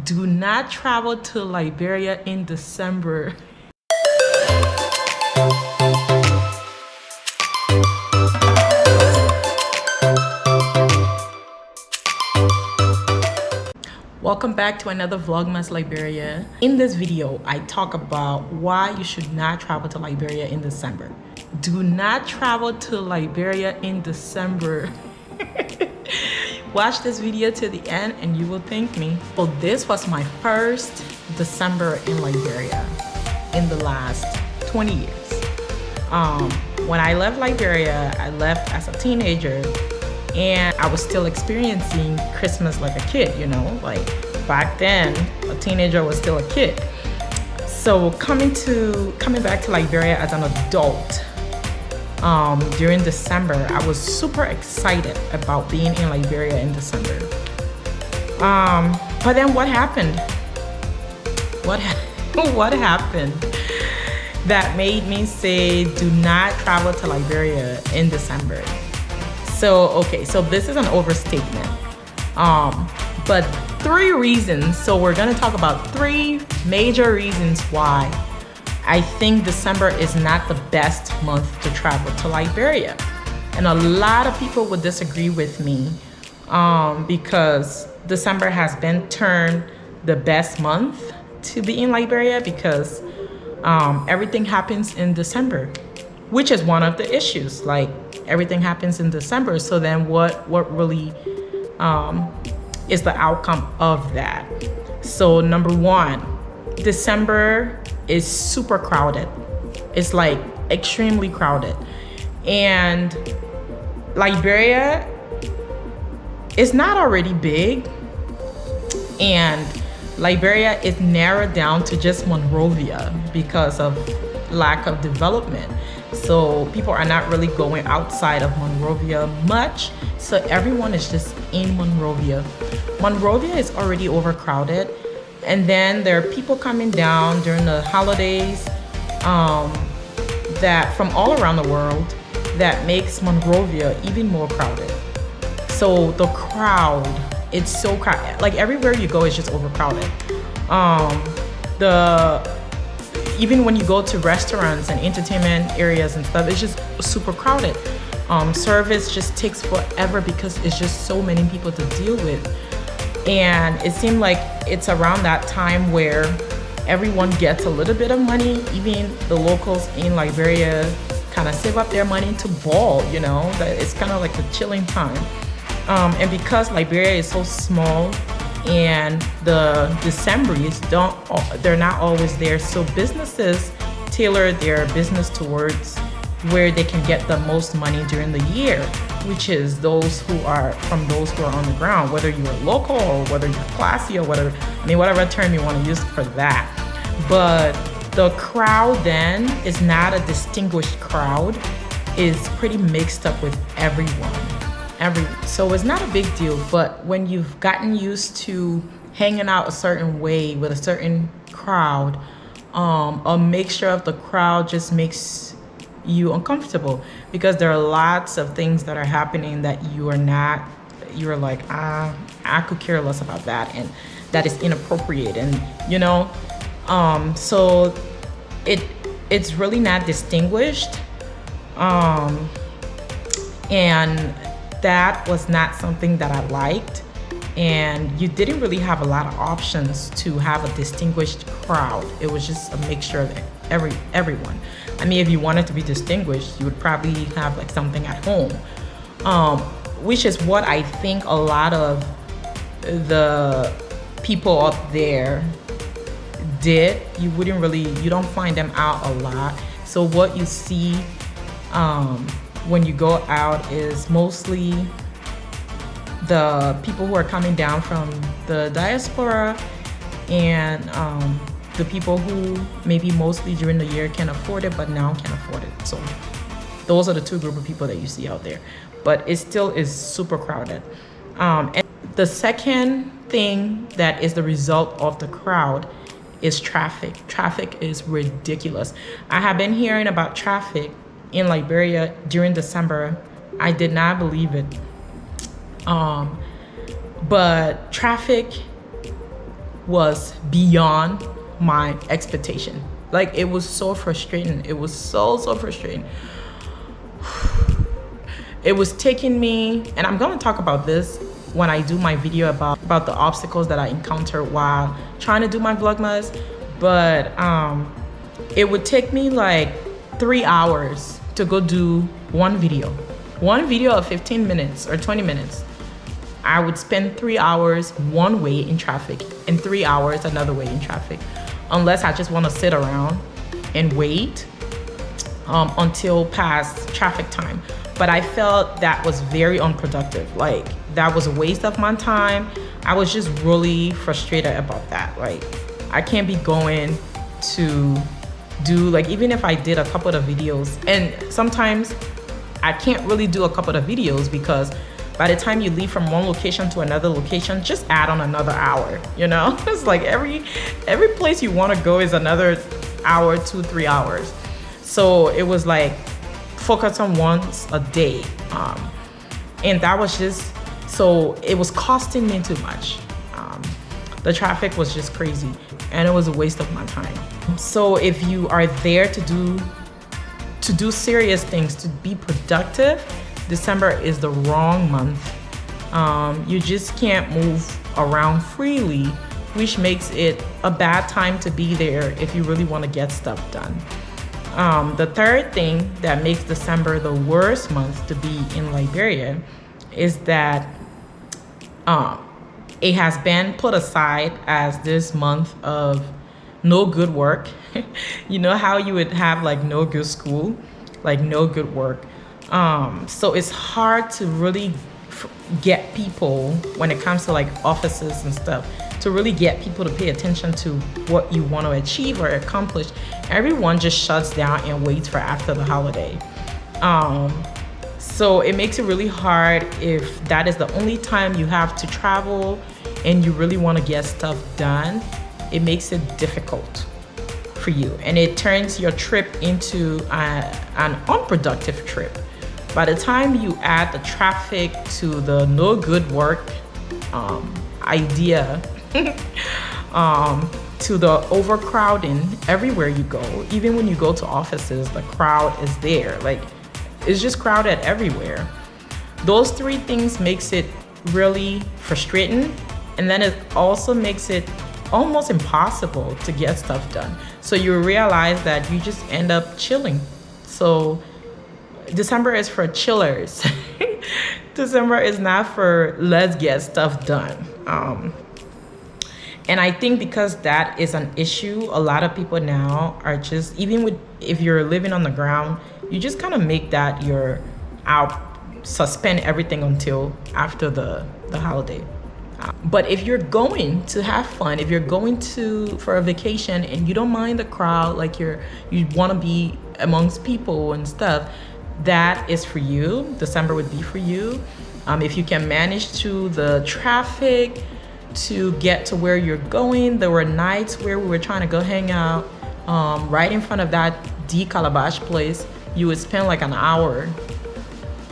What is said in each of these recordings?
Do not travel to Liberia in December. Welcome back to another Vlogmas Liberia. In this video, I talk about why you should not travel to Liberia in December. Do not travel to Liberia in December. Watch this video to the end and you will thank me. So this was my first December in Liberia in the last 20 years. When I left Liberia, I left as a teenager and I was still experiencing Christmas like a kid, you know, like back then a teenager was still a kid. So coming back to Liberia as an adult, during December, I was super excited about being in Liberia in December. But then what happened? What happened that made me say do not travel to Liberia in December? So this is an overstatement. But 3 reasons. So we're gonna talk about 3 major reasons why I think December is not the best month to travel to Liberia. And a lot of people would disagree with me because December has been termed the best month to be in Liberia because everything happens in December, which is one of the issues. Like everything happens in December. So then what really is the outcome of that? So number 1, December is super crowded. It's like extremely crowded. And Liberia is not already big. And Liberia is narrowed down to just Monrovia because of lack of development. So people are not really going outside of Monrovia much. So everyone is just in Monrovia. Monrovia is already overcrowded. And then there are people coming down during the holidays that from all around the world that makes Monrovia even more crowded. So the crowd, it's so crowded. Like everywhere you go, it's just overcrowded. Even when you go to restaurants and entertainment areas and stuff, it's just super crowded. Service just takes forever because it's just so many people to deal with. And it seemed like it's around that time where everyone gets a little bit of money. Even the locals in Liberia kind of save up their money to ball, you know, that it's kind of like a chilling time. And because Liberia is so small and the Decembrists they're not always there. So businesses tailor their business towards where they can get the most money during the year, which is those who are on the ground, whether you're local or whether you're classy or whatever term you want to use for that. But the crowd then is not a distinguished crowd, is pretty mixed up with everyone. So it's not a big deal, but when you've gotten used to hanging out a certain way with a certain crowd, a mixture of the crowd just makes you uncomfortable because there are lots of things that are happening that you're like, I could care less about that, and that is inappropriate, and you know, so it's really not distinguished, and that was not something that I liked. And you didn't really have a lot of options to have a distinguished crowd. It was just a mixture of everyone. I mean, if you wanted to be distinguished, you would probably have like something at home, which is what I think a lot of the people up there did. You don't find them out a lot. So what you see when you go out is mostly the people who are coming down from the diaspora and the people who maybe mostly during the year can afford it but now can't afford it. So those are the 2 group of people that you see out there, but it still is super crowded. And the second thing that is the result of the crowd is traffic. Traffic is ridiculous. I have been hearing about traffic in Liberia during December. I did not believe it. But traffic was beyond my expectation. Like, it was so frustrating. It was so frustrating. It was taking me, and I'm gonna talk about this when I do my video about the obstacles that I encountered while trying to do my Vlogmas. But it would take me like 3 hours to go do one video of 15 minutes or 20 minutes. I would spend 3 hours one way in traffic and 3 hours another way in traffic, unless I just want to sit around and wait until past traffic time. But I felt that was very unproductive. Like, that was a waste of my time. I was just really frustrated about that. Like, I can't be going to do, like, even if I did a couple of videos, and sometimes I can't really do a couple of videos because by the time you leave from one location to another location, just add on another hour, you know? It's like every place you want to go is another hour, 2-3 hours. So it was like focus on once a day. And that was just, so it was costing me too much. The traffic was just crazy and it was a waste of my time. So if you are there to do serious things, to be productive, December is the wrong month. You just can't move around freely, which makes it a bad time to be there if you really want to get stuff done. The third thing that makes December the worst month to be in Liberia is that it has been put aside as this month of no good work. You know how you would have like no good school, like no good work. So it's hard to really get people, when it comes to like offices and stuff, to really get people to pay attention to what you want to achieve or accomplish. Everyone just shuts down and waits for after the holiday. So it makes it really hard if that is the only time you have to travel and you really want to get stuff done. It makes it difficult for you, and it turns your trip into an unproductive trip. By the time you add the traffic to the no good work idea, to the overcrowding everywhere you go, even when you go to offices, the crowd is there. Like, it's just crowded everywhere. Those three things makes it really frustrating, and then it also makes it almost impossible to get stuff done. So you realize that you just end up chilling. So December is for chillers. December is not for let's get stuff done. And I think because that is an issue, a lot of people now are just, even if you're living on the ground, you just kind of make that your suspend everything until after the holiday. But if you're going to have fun, if you're going for a vacation and you don't mind the crowd, like you want to be amongst people and stuff, that is for you. December would be for you. If you can manage to the traffic to get to where you're going. There were nights where we were trying to go hang out right in front of that D Calabash place. You would spend like an hour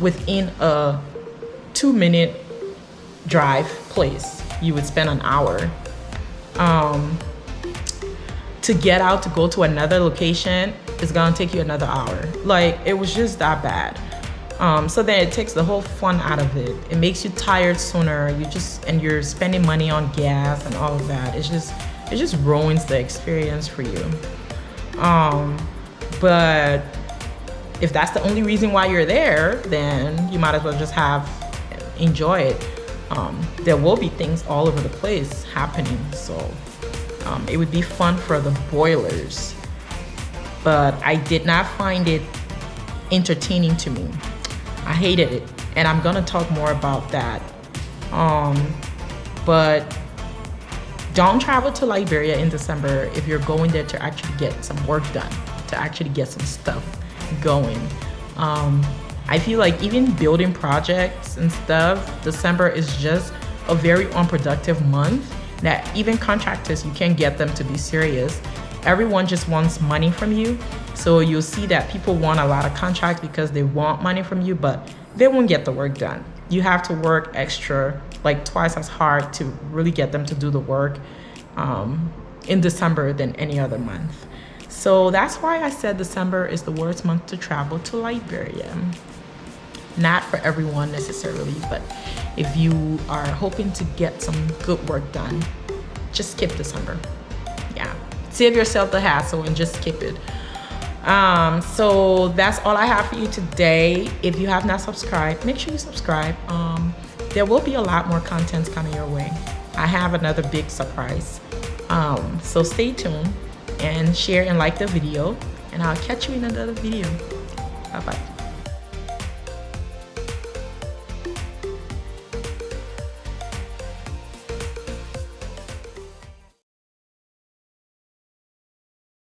within a 2-minute drive place. You would spend an hour to get out to go to another location. It's gonna take you another hour. Like, it was just that bad. So then it takes the whole fun out of it. It makes you tired sooner. And you're spending money on gas and all of that. It just ruins the experience for you. But if that's the only reason why you're there, then you might as well just enjoy it. There will be things all over the place happening, so it would be fun for the boilers. But I did not find it entertaining to me. I hated it, and I'm gonna talk more about that. But don't travel to Liberia in December if you're going there to actually get some work done, to actually get some stuff going. I feel like even building projects and stuff, December is just a very unproductive month that even contractors, you can't get them to be serious. Everyone just wants money from you. So you'll see that people want a lot of contracts because they want money from you, but they won't get the work done. You have to work extra, like twice as hard to really get them to do the work. in December than any other month. So that's why I said December is the worst month to travel to Liberia. Not for everyone necessarily, but if you are hoping to get some good work done, just skip December. Yeah, save yourself the hassle and just skip it. So that's all I have for you today. If you have not subscribed, make sure you subscribe. There will be a lot more content coming your way. I have another big surprise. So stay tuned and share and like the video, and I'll catch you in another video. Bye bye.